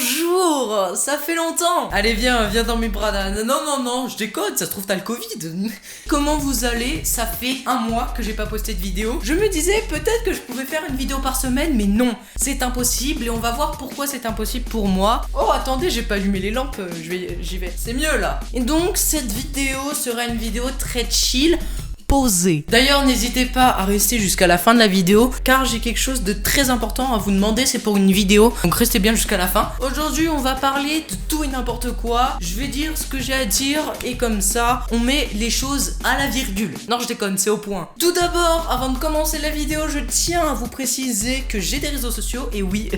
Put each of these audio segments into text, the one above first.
bonjour, ça fait longtemps. Allez viens dans mes bras. Non, je déconne, ça se trouve t'as le Covid. Comment vous allez? Ça fait un mois que j'ai pas posté de vidéo. Je me disais peut-être que je pouvais faire une vidéo par semaine, mais non, c'est impossible et on va voir pourquoi c'est impossible pour moi. Oh attendez, j'ai pas allumé les lampes, j'y vais. C'est mieux là. Et donc cette vidéo sera une vidéo très chill. D'ailleurs, n'hésitez pas à rester jusqu'à la fin de la vidéo car j'ai quelque chose de très important à vous demander, c'est pour une vidéo, donc restez bien jusqu'à la fin. Aujourd'hui, on va parler de tout et n'importe quoi. Je vais dire ce que j'ai à dire et comme ça, on met les choses à la virgule. Non, je déconne, c'est au point. Tout d'abord, avant de commencer la vidéo, je tiens à vous préciser que j'ai des réseaux sociaux et oui...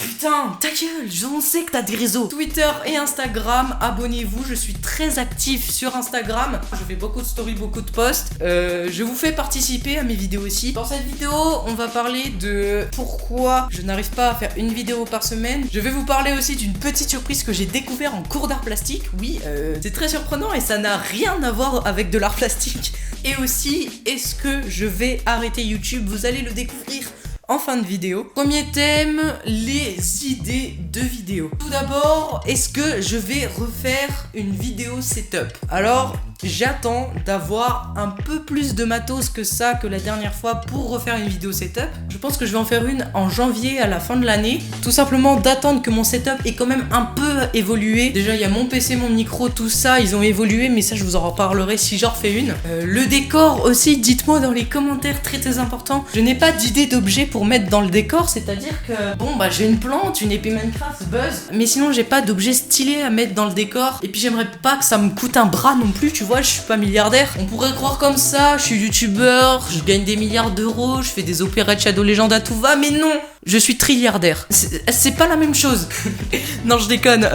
Putain, ta gueule, j'en sais que t'as des réseaux. Twitter et Instagram, abonnez-vous, je suis très actif sur Instagram. Je fais beaucoup de stories, beaucoup de posts. Je vous fais participer à mes vidéos aussi. Dans cette vidéo, on va parler de pourquoi je n'arrive pas à faire une vidéo par semaine. Je vais vous parler aussi d'une petite surprise que j'ai découvert en cours d'art plastique. Oui, c'est très surprenant et ça n'a rien à voir avec de l'art plastique. Et aussi, est-ce que je vais arrêter YouTube? Vous allez le découvrir en fin de vidéo. Premier thème, les idées de vidéo. Tout d'abord, est-ce que je vais refaire une vidéo setup? Alors, j'attends d'avoir un peu plus de matos que ça que la dernière fois pour refaire une vidéo setup. Je pense que je vais en faire une en janvier à la fin de l'année. Tout simplement d'attendre que mon setup ait quand même un peu évolué. Déjà, il y a mon PC, mon micro, tout ça, ils ont évolué, mais ça, je vous en reparlerai si j'en refais une. Le décor aussi, dites-moi dans les commentaires, très important. Je n'ai pas d'idée d'objet pour mettre dans le décor, c'est-à-dire que, bon, bah, j'ai une plante, une épée Minecraft, buzz, mais sinon, j'ai pas d'objet stylé à mettre dans le décor. Et puis, j'aimerais pas que ça me coûte un bras non plus, tu vois, je suis pas milliardaire. On pourrait croire comme ça, je suis youtubeur, je gagne des milliards d'euros, je fais des opérettes Shadow Legends à tout va, mais non, je suis trilliardaire. C'est pas la même chose. Non, je déconne.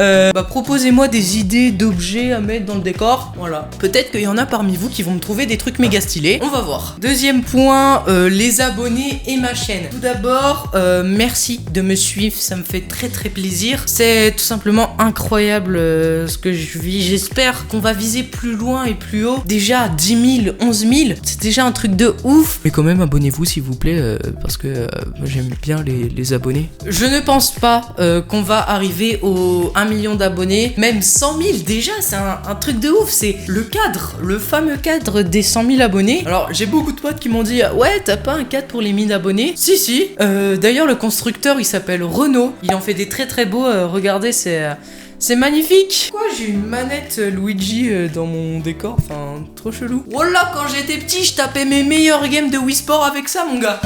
Proposez-moi des idées d'objets à mettre dans le décor. Voilà. Peut-être qu'il y en a parmi vous qui vont me trouver des trucs méga stylés. On va voir. Deuxième point, les abonnés et ma chaîne. Tout d'abord, merci de me suivre, ça me fait très plaisir. C'est tout simplement incroyable ce que je vis. J'espère qu'on va viser plus loin et plus haut. Déjà 10 000, 11 000, c'est déjà un truc de ouf. Mais quand même, abonnez-vous s'il vous plaît, parce que j'aime bien les abonnés. Je ne pense pas qu'on va arriver aux 1 million d'abonnés, même 100 000 déjà, c'est un truc de ouf. C'est le cadre, le fameux cadre des 100 000 abonnés. Alors, j'ai beaucoup de potes qui m'ont dit ouais, t'as pas un cadre pour les 1000 abonnés? Si. D'ailleurs, le constructeur, il s'appelle Renault. Il en fait des très beaux. Regardez, c'est magnifique. Pourquoi j'ai une manette Luigi dans mon décor? Enfin, trop chelou. Voilà, quand j'étais petit, je tapais mes meilleurs games de Wii Sport avec ça, mon gars.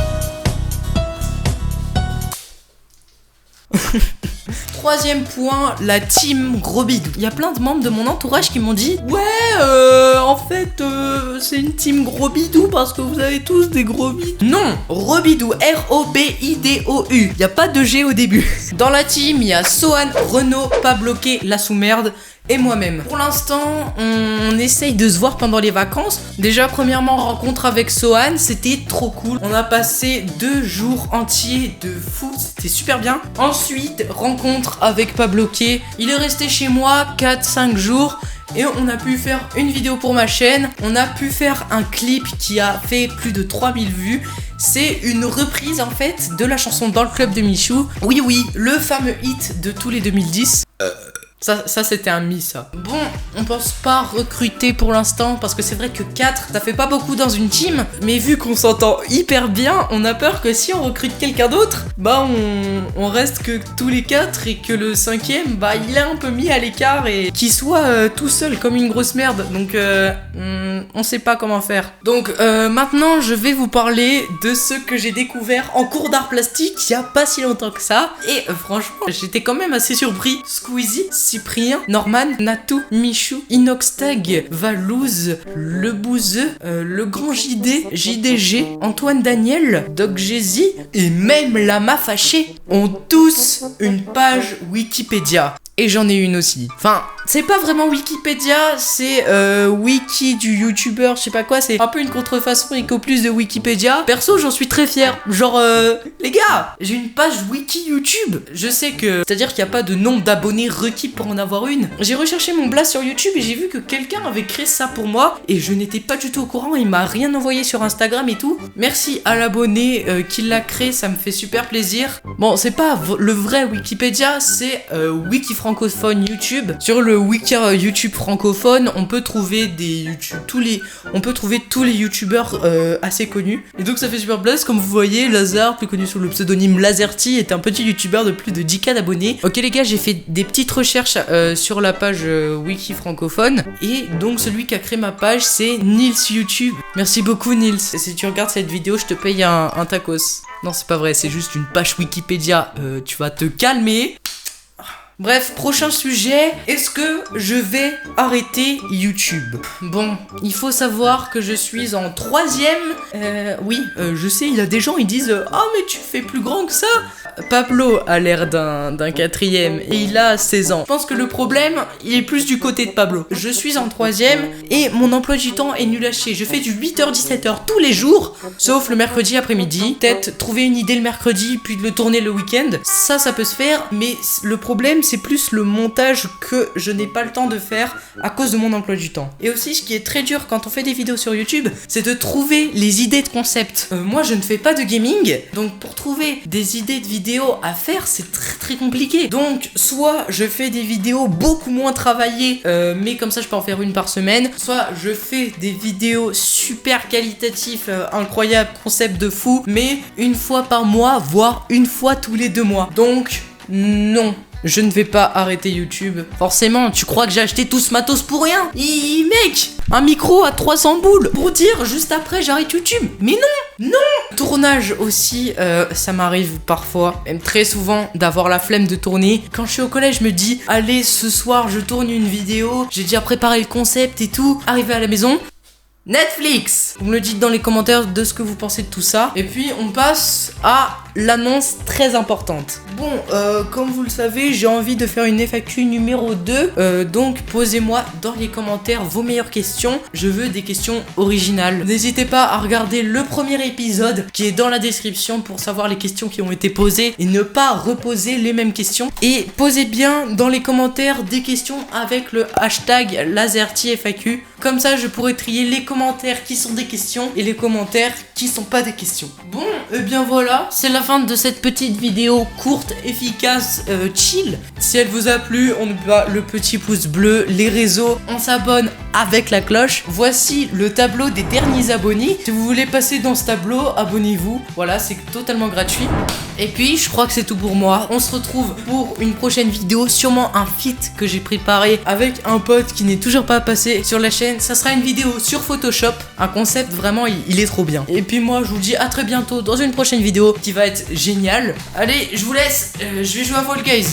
Troisième point, la team Gros Bidou. Il y a plein de membres de mon entourage qui m'ont dit ouais, en fait, c'est une team Gros Bidou parce que vous avez tous des gros bidous. Non, Robidou, R-O-B-I-D-O-U. Il n'y a pas de G au début. Dans la team, il y a Sohan, Renaud, Pas Bloqué, La Sous-Merde et moi-même. Pour l'instant, on essaye de se voir pendant les vacances. Déjà, premièrement, rencontre avec Sohan, c'était trop cool. On a passé 2 jours entiers de fou, c'était super bien. Ensuite, rencontre avec Pas Bloqué. Il est resté chez moi 4-5 jours. Et on a pu faire une vidéo pour ma chaîne. On a pu faire un clip qui a fait plus de 3000 vues. C'est une reprise en fait de la chanson Dans le club de Michou. Oui, le fameux hit de tous les 2010. Ça c'était un ça. Bon, on pense pas recruter pour l'instant parce que c'est vrai que 4, ça fait pas beaucoup dans une team. Mais vu qu'on s'entend hyper bien, on a peur que si on recrute quelqu'un d'autre, bah on reste que tous les 4 et que le 5ème, bah il est un peu mis à l'écart et qu'il soit tout seul comme une grosse merde. Donc on sait pas comment faire. Donc maintenant je vais vous parler de ce que j'ai découvert en cours d'art plastique il y a pas si longtemps que ça. Et franchement, j'étais quand même assez surpris. Squeezie, Cyprien, Norman, Natou, Michou, Inoxtag, Valouz, Le Bouzeux, Le Grand JD, JDG, Antoine Daniel, Doc Jézy et même Lama Fâché ont tous une page Wikipédia. et j'en ai une aussi. Enfin, c'est pas vraiment Wikipédia, c'est wiki du youtubeur, je sais pas quoi, c'est un peu une contrefaçon plus de Wikipédia. Perso, j'en suis très fier. Genre, les gars, j'ai une page wiki YouTube. Je sais que, c'est-à-dire qu'il n'y a pas de nombre d'abonnés requis pour en avoir une. J'ai recherché mon blast sur YouTube et j'ai vu que quelqu'un avait créé ça pour moi et je n'étais pas du tout au courant. Il m'a rien envoyé sur Instagram et tout. Merci à l'abonné qui l'a créé, ça me fait super plaisir. Bon, c'est pas le vrai Wikipédia, c'est wiki francophone YouTube. Sur le wiki YouTube francophone, on peut trouver tous les youtubeurs assez connus. Et donc ça fait super plaisir. Comme vous voyez, Lazare, plus connu sous le pseudonyme Lazerty, est un petit youtubeur de plus de 10K d'abonnés. Ok les gars, j'ai fait des petites recherches sur la page wiki francophone. Et donc celui qui a créé ma page, c'est Nils YouTube. Merci beaucoup Nils. Et si tu regardes cette vidéo, je te paye un tacos. Non, c'est pas vrai, c'est juste une page Wikipédia. Tu vas te calmer. Bref, prochain sujet, est-ce que je vais arrêter YouTube? Bon, il faut savoir que je suis en 3ème. Oui, je sais, il y a des gens, ils disent « Ah, mais tu fais plus grand que ça !» Pablo a l'air d'un 4ème et il a 16 ans. Je pense que le problème, il est plus du côté de Pablo. Je suis en 3ème et mon emploi du temps est nul à chier. Je fais du 8h-17h tous les jours, sauf le mercredi après-midi. Peut-être trouver une idée le mercredi, puis de le tourner le week-end. Ça peut se faire, mais le problème, c'est plus le montage que je n'ai pas le temps de faire à cause de mon emploi du temps. Et aussi, ce qui est très dur quand on fait des vidéos sur YouTube, c'est de trouver les idées de concept. Moi, je ne fais pas de gaming, donc pour trouver des idées de vidéos à faire, c'est très compliqué. Donc, soit je fais des vidéos beaucoup moins travaillées, mais comme ça, je peux en faire une par semaine, soit je fais des vidéos super qualitatives, incroyables, concept de fou, mais une fois par mois, voire une fois tous les 2 mois. Donc, non. Je ne vais pas arrêter YouTube. Forcément, tu crois que j'ai acheté tout ce matos pour rien? Mec, un micro à 300 boules pour dire juste après j'arrête YouTube. Mais non. Tournage aussi, ça m'arrive parfois, même très souvent, d'avoir la flemme de tourner. Quand je suis au collège, je me dis, allez, ce soir, je tourne une vidéo. J'ai déjà préparé le concept et tout. Arrivé à la maison, Netflix. Vous me le dites dans les commentaires de ce que vous pensez de tout ça. Et puis on passe à l'annonce très importante. Bon, comme vous le savez, j'ai envie de faire une FAQ numéro 2. Donc posez-moi dans les commentaires vos meilleures questions. Je veux des questions originales. N'hésitez pas à regarder le premier épisode qui est dans la description pour savoir les questions qui ont été posées et ne pas reposer les mêmes questions. Et posez bien dans les commentaires des questions avec le hashtag LazertyFAQ. Comme ça, je pourrai trier les commentaires qui sont des questions et les commentaires qui sont pas des questions. Bon, et bien voilà, c'est la fin de cette petite vidéo courte, efficace, chill. Si elle vous a plu, on oublie pas le petit pouce bleu, les réseaux, on s'abonne avec la cloche. Voici le tableau des derniers abonnés. Si vous voulez passer dans ce tableau, abonnez-vous. Voilà, c'est totalement gratuit. Et puis, je crois que c'est tout pour moi. On se retrouve pour une prochaine vidéo, sûrement un feat que j'ai préparé avec un pote qui n'est toujours pas passé sur la chaîne. Ça sera une vidéo sur Photoshop, un concept vraiment, il est trop bien. Et puis moi, je vous dis à très bientôt dans une prochaine vidéo qui va être géniale. Allez, je vous laisse, je vais jouer à Fall Guys.